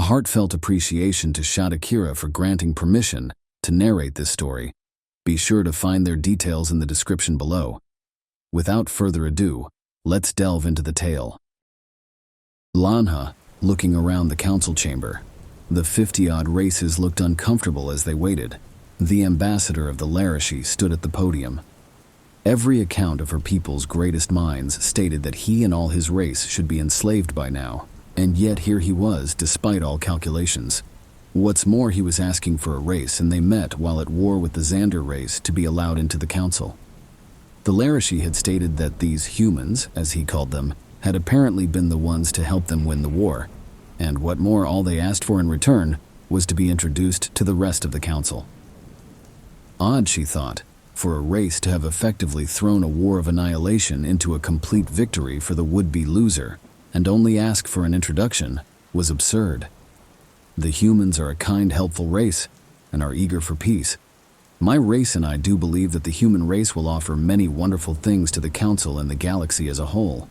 heartfelt appreciation to Shadakira for granting permission to narrate this story. Be sure to find their details in the description below. Without further ado, let's delve into the tale. Lanha, looking around the council chamber. The 50-odd races looked uncomfortable as they waited. The ambassador of the Larashi stood at the podium. Every account of her people's greatest minds stated that he and all his race should be enslaved by now, and yet here he was, despite all calculations. What's more, he was asking for a race, and they met while at war with the Xander race to be allowed into the council. The Larashi had stated that these humans, as he called them, had apparently been the ones to help them win the war, and what more, all they asked for in return was to be introduced to the rest of the council. Odd, she thought, for a race to have effectively thrown a war of annihilation into a complete victory for the would-be loser, and only ask for an introduction, was absurd. The humans are a kind, helpful race, and are eager for peace. My race and I do believe that the human race will offer many wonderful things to the council and the galaxy as a whole.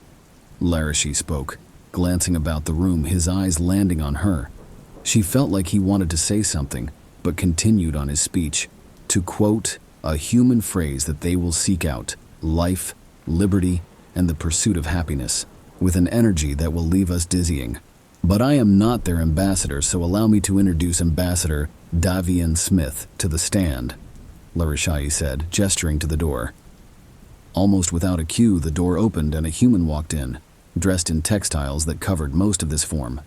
Larashi spoke, glancing about the room, his eyes landing on her. She felt like he wanted to say something, but continued on his speech. To quote a human phrase that they will seek out, life, liberty, and the pursuit of happiness, with an energy that will leave us dizzying. But I am not their ambassador, so allow me to introduce Ambassador Davian Smith to the stand, Larashi said, gesturing to the door. Almost without a cue, the door opened and a human walked in, dressed in textiles that covered most of this form.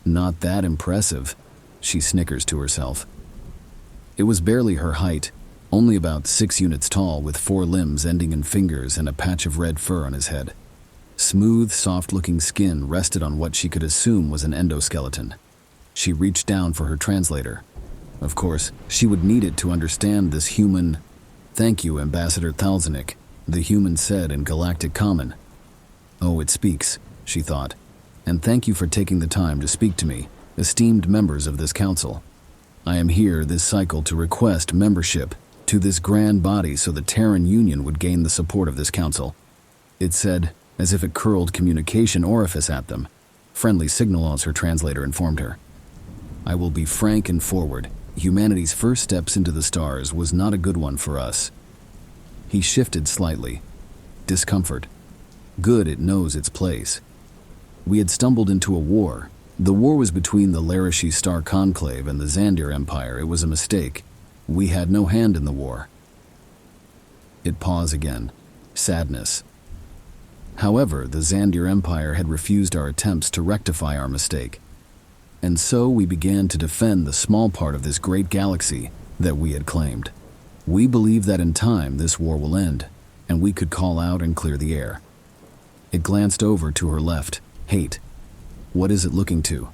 Not that impressive, she snickers to herself. It was barely her height, only about 6 units tall, with 4 limbs ending in fingers and a patch of red fur on his head. Smooth, soft-looking skin rested on what she could assume was an endoskeleton. She reached down for her translator. Of course, she would need it to understand this human. "Thank you, Ambassador Thalzanik," the human said in Galactic Common. "Oh, it speaks," she thought. "And thank you for taking the time to speak to me, esteemed members of this council. I am here this cycle to request membership to this grand body so the Terran Union would gain the support of this council," it said, as if it curled communication orifice at them. Friendly signal, as her translator informed her. "I will be frank and forward. Humanity's first steps into the stars was not a good one for us." He shifted slightly. Discomfort. Good, it knows its place. "We had stumbled into a war. The war was between the Larashi Star Conclave and the Xandir Empire. It was a mistake. We had no hand in the war." It paused again. Sadness. "However, the Xandir Empire had refused our attempts to rectify our mistake. And so we began to defend the small part of this great galaxy that we had claimed. We believe that in time this war will end, and we could call out and clear the air." It glanced over to her left. "Hate. What is it looking to?"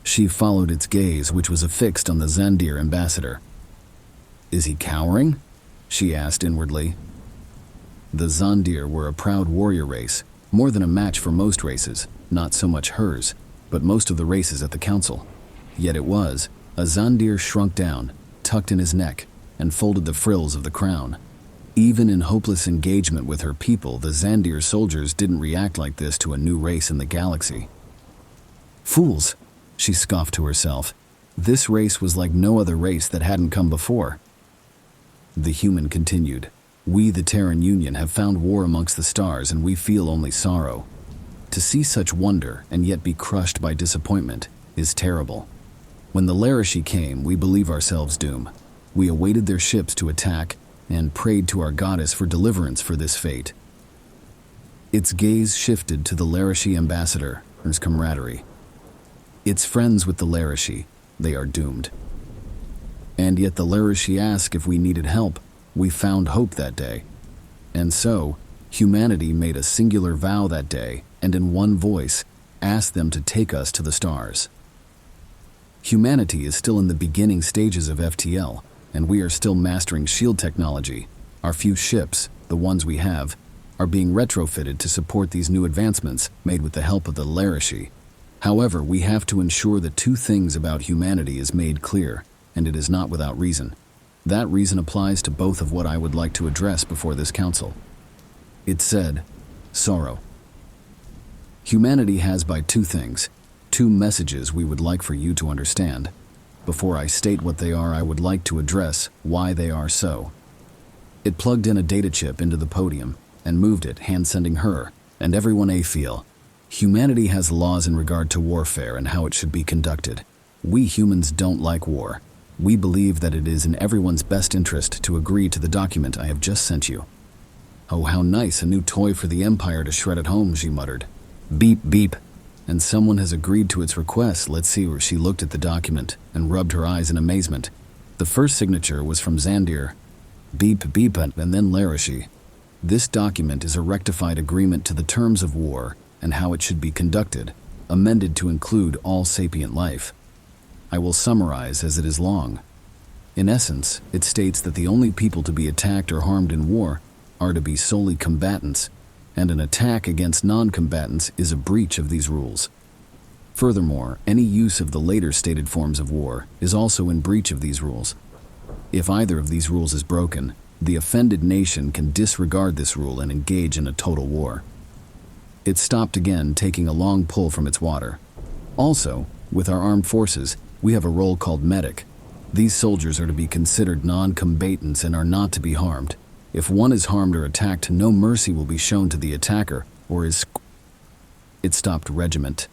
She followed its gaze, which was affixed on the Xandir ambassador. "Is he cowering?" she asked inwardly. The Xandir were a proud warrior race, more than a match for most races, not so much hers, but most of the races at the council. Yet it was. A Xandir shrunk down, tucked in his neck, and folded the frills of the crown. Even in hopeless engagement with her people, the Xandir soldiers didn't react like this to a new race in the galaxy. "Fools," she scoffed to herself. This race was like no other race that hadn't come before. The human continued. "We, the Terran Union, have found war amongst the stars, and we feel only sorrow. To see such wonder and yet be crushed by disappointment is terrible. When the Larashi came, we believe ourselves doomed. We awaited their ships to attack and prayed to our goddess for deliverance for this fate." Its gaze shifted to the Larashi ambassador, his camaraderie. "It's friends with the Larashi. They are doomed. And yet the Larashi asked if we needed help. We found hope that day. And so, humanity made a singular vow that day, and in one voice, asked them to take us to the stars. Humanity is still in the beginning stages of FTL, and we are still mastering shield technology. Our few ships, the ones we have, are being retrofitted to support these new advancements made with the help of the Larashi. However, we have to ensure that 2 things about humanity is made clear, and it is not without reason. That reason applies to both of what I would like to address before this council." It said, "Sorrow. Humanity has by 2 things, 2 messages we would like for you to understand. Before I state what they are, I would like to address why they are so. It plugged in a data chip into the podium and moved it, hand-sending her and everyone a feel. Humanity has laws in regard to warfare and how it should be conducted. We humans don't like war. We believe that it is in everyone's best interest to agree to the document I have just sent you. Oh, how nice, a new toy for the Empire to shred at home, she muttered. Beep, beep. And someone has agreed to its request. Let's see. Where she looked at the document and rubbed her eyes in amazement. The first signature was from Zandir. Beep, beep, and then Larashi. This document is a rectified agreement to the terms of war and how it should be conducted, amended to include all sapient life. I will summarize as it is long. In essence, it states that the only people to be attacked or harmed in war are to be solely combatants, and an attack against non-combatants is a breach of these rules. Furthermore, any use of the later stated forms of war is also in breach of these rules. If either of these rules is broken, the offended nation can disregard this rule and engage in a total war. It stopped again, taking a long pull from its water. Also, with our armed forces, we have a role called medic. These soldiers are to be considered non-combatants and are not to be harmed. If one is harmed or attacked, no mercy will be shown to the attacker or his. It stopped regiment.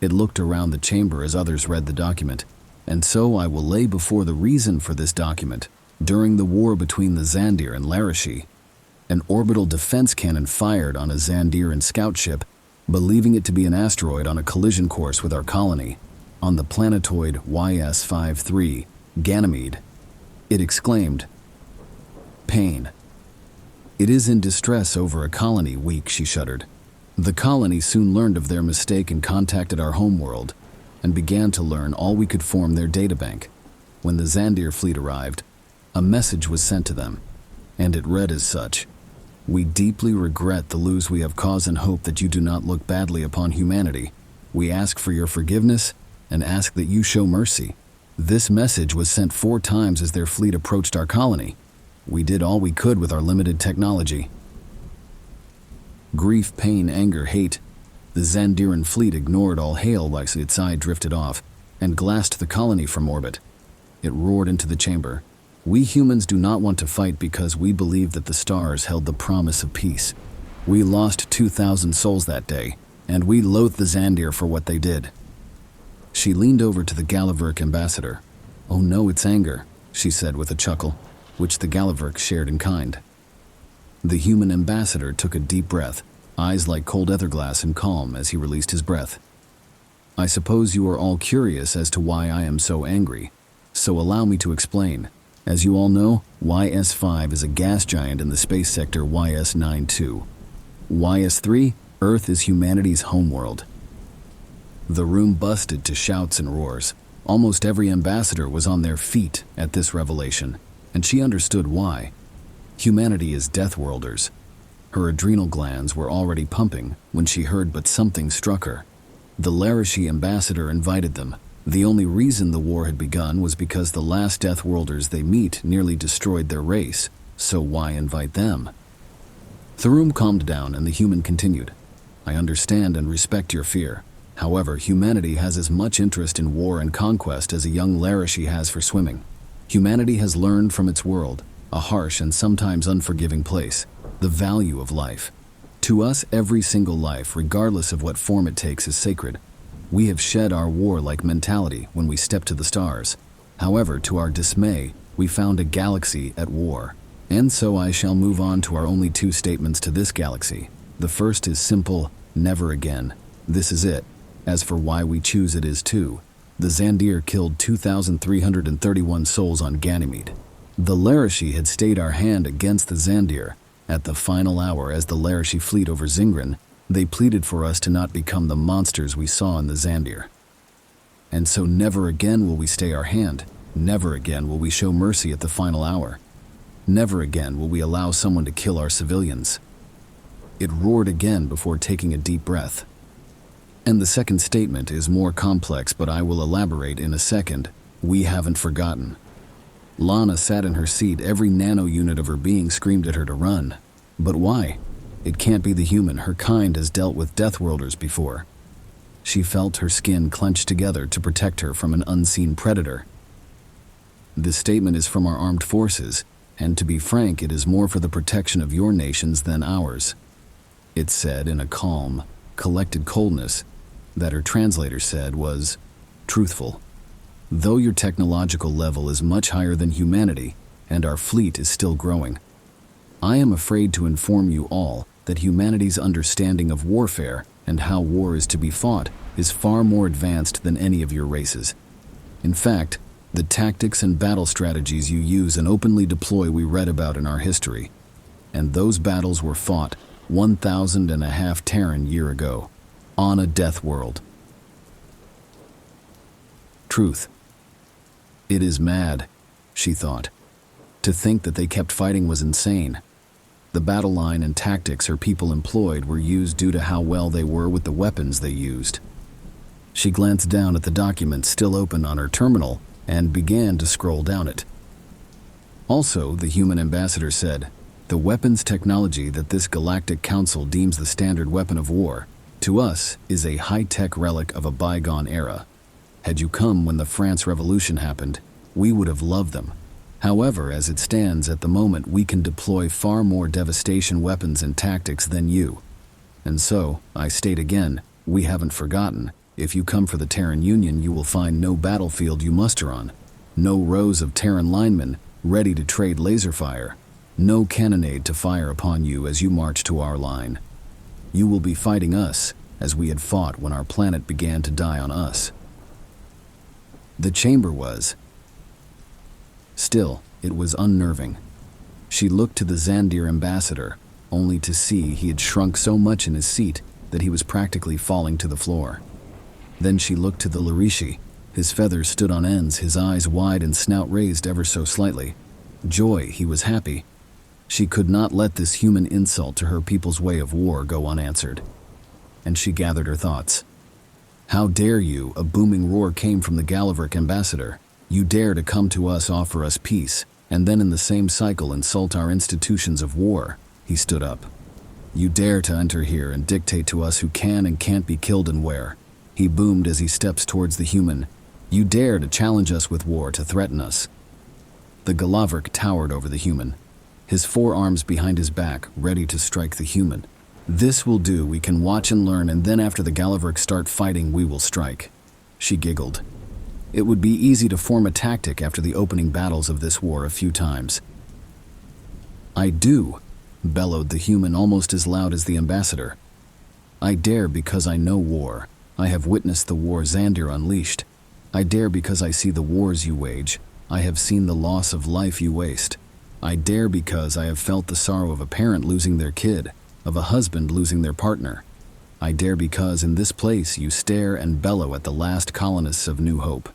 It looked around the chamber as others read the document, and so I will lay before the reason for this document. During the war between the Zandir and Larashi, an orbital defense cannon fired on a Zandiran scout ship, believing it to be an asteroid on a collision course with our colony, on the planetoid YS-53, Ganymede. It exclaimed, "Pain. It is in distress over a colony weak," she shuddered. The colony soon learned of their mistake and contacted our homeworld, and began to learn all we could form their databank. When the Zandir fleet arrived, a message was sent to them, and it read as such: "We deeply regret the loss we have caused and hope that you do not look badly upon humanity. We ask for your forgiveness and ask that you show mercy." This message was sent 4 times as their fleet approached our colony. We did all we could with our limited technology. Grief, pain, anger, hate. The Zandiran fleet ignored all hail while its eye drifted off and glassed the colony from orbit. It roared into the chamber. We humans do not want to fight because we believe that the stars held the promise of peace. We lost 2,000 souls that day, and we loathe the Zandir for what they did. She leaned over to the Galavrck ambassador. "Oh no, it's anger," she said with a chuckle, which the Galavrck shared in kind. The human ambassador took a deep breath, eyes like cold etherglass and calm as he released his breath. "I suppose you are all curious as to why I am so angry, so allow me to explain. As you all know, YS-5 is a gas giant in the space sector YS-92. YS-3, Earth is humanity's homeworld." The room busted to shouts and roars. Almost every ambassador was on their feet at this revelation, and she understood why. Humanity is deathworlders. Her adrenal glands were already pumping when she heard, but something struck her. The Larashi ambassador invited them. The only reason the war had begun was because the last deathworlders they meet nearly destroyed their race, so why invite them? The room calmed down and the human continued. "I understand and respect your fear. However, humanity has as much interest in war and conquest as a young Larashi has for swimming. Humanity has learned from its world, a harsh and sometimes unforgiving place, the value of life. To us, every single life, regardless of what form it takes, is sacred. We have shed our warlike mentality when we stepped to the stars. However, to our dismay, we found a galaxy at war. And so I shall move on to our only 2 statements to this galaxy. The first is simple: never again. This is it. As for why we choose, it is too. The Zandir killed 2,331 souls on Ganymede. The Larashi had stayed our hand against the Zandir. At the final hour, as the Larashi fleet over Zingran, they pleaded for us to not become the monsters we saw in the Zandir. And so never again will we stay our hand. Never again will we show mercy at the final hour. Never again will we allow someone to kill our civilians." It roared again before taking a deep breath. And the second statement is more complex, but I will elaborate in a second. We haven't forgotten. Lana sat in her seat. Every nano unit of her being screamed at her to run. But why? It can't be the human. Her kind has dealt with deathworlders before. She felt her skin clench together to protect her from an unseen predator. This statement is from our armed forces, and to be frank, it is more for the protection of your nations than ours. It said in a calm, collected coldness that her translator said was truthful. Though your technological level is much higher than humanity, and our fleet is still growing, I am afraid to inform you all that humanity's understanding of warfare and how war is to be fought is far more advanced than any of your races. In fact, the tactics and battle strategies you use and openly deploy we read about in our history, and those battles were fought 1,500 Terran year ago, on a death world. Truth. It is mad, she thought. To think that they kept fighting was insane. The battle line and tactics her people employed were used due to how well they were with the weapons they used. She glanced down at the document still open on her terminal and began to scroll down it. Also, the human ambassador said, the weapons technology that this galactic council deems the standard weapon of war, to us, is a high-tech relic of a bygone era. Had you come when the France Revolution happened, we would have loved them. However, as it stands at the moment, we can deploy far more devastation weapons and tactics than you. And so, I state again, we haven't forgotten. If you come for the Terran Union, you will find no battlefield you muster on, no rows of Terran linemen ready to trade laser fire, no cannonade to fire upon you as you march to our line. You will be fighting us, as we had fought when our planet began to die on us. The chamber was. Still, it was unnerving. She looked to the Zandir ambassador, only to see he had shrunk so much in his seat that he was practically falling to the floor. Then she looked to the Larishi. His feathers stood on ends, his eyes wide and snout raised ever so slightly. Joy, he was happy. She could not let this human insult to her people's way of war go unanswered. And she gathered her thoughts. How dare you? A booming roar came from the Galavrck ambassador. You dare to come to us, offer us peace, and then in the same cycle insult our institutions of war. He stood up. You dare to enter here and dictate to us who can and can't be killed and where. He boomed as he steps towards the human. You dare to challenge us with war, to threaten us. The Galavrck towered over the human, his forearms behind his back, ready to strike the human. This will do, we can watch and learn, and then after the Galavrck start fighting, we will strike. She giggled. It would be easy to form a tactic after the opening battles of this war a few times. I do, bellowed the human almost as loud as the ambassador. I dare because I know war. I have witnessed the war Zandir unleashed. I dare because I see the wars you wage. I have seen the loss of life you waste. I dare because I have felt the sorrow of a parent losing their kid, of a husband losing their partner. I dare because in this place you stare and bellow at the last colonists of New Hope.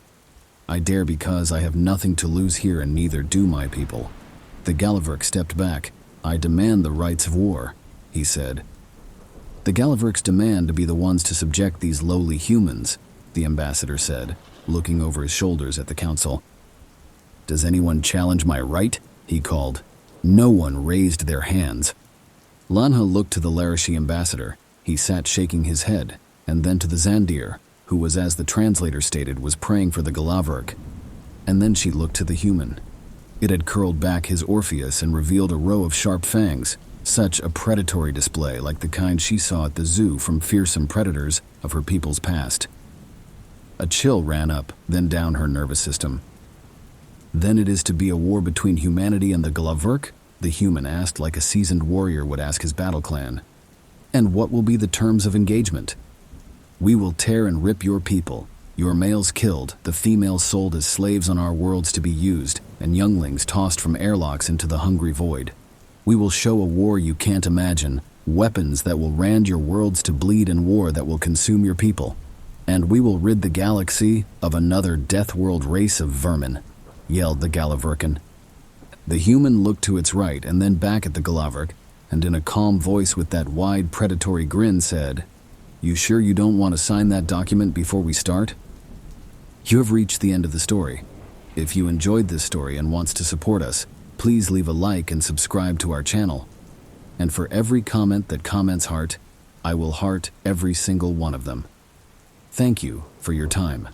I dare because I have nothing to lose here and neither do my people. The Galavrck stepped back. I demand the rights of war, he said. The Galavrcks demand to be the ones to subject these lowly humans, the ambassador said, looking over his shoulders at the council. Does anyone challenge my right? He called. No one raised their hands. Lanha looked to the Larishi ambassador. He sat shaking his head, and then to the Zandir, who was, as the translator stated, was praying for the Galavrck. And then she looked to the human. It had curled back his Orpheus and revealed a row of sharp fangs, such a predatory display like the kind she saw at the zoo from fearsome predators of her people's past. A chill ran up, then down her nervous system. Then it is to be a war between humanity and the Galavrck? The human asked like a seasoned warrior would ask his battle clan. And what will be the terms of engagement? We will tear and rip your people, your males killed, the females sold as slaves on our worlds to be used, and younglings tossed from airlocks into the hungry void. We will show a war you can't imagine, weapons that will rend your worlds to bleed and war that will consume your people. And we will rid the galaxy of another death world race of vermin, yelled the Galavrckan. The human looked to its right and then back at the Galavrck, and in a calm voice with that wide predatory grin said, You sure you don't want to sign that document before we start? You have reached the end of the story. If you enjoyed this story and wants to support us, please leave a like and subscribe to our channel. And for every comment that comments heart, I will heart every single one of them. Thank you for your time.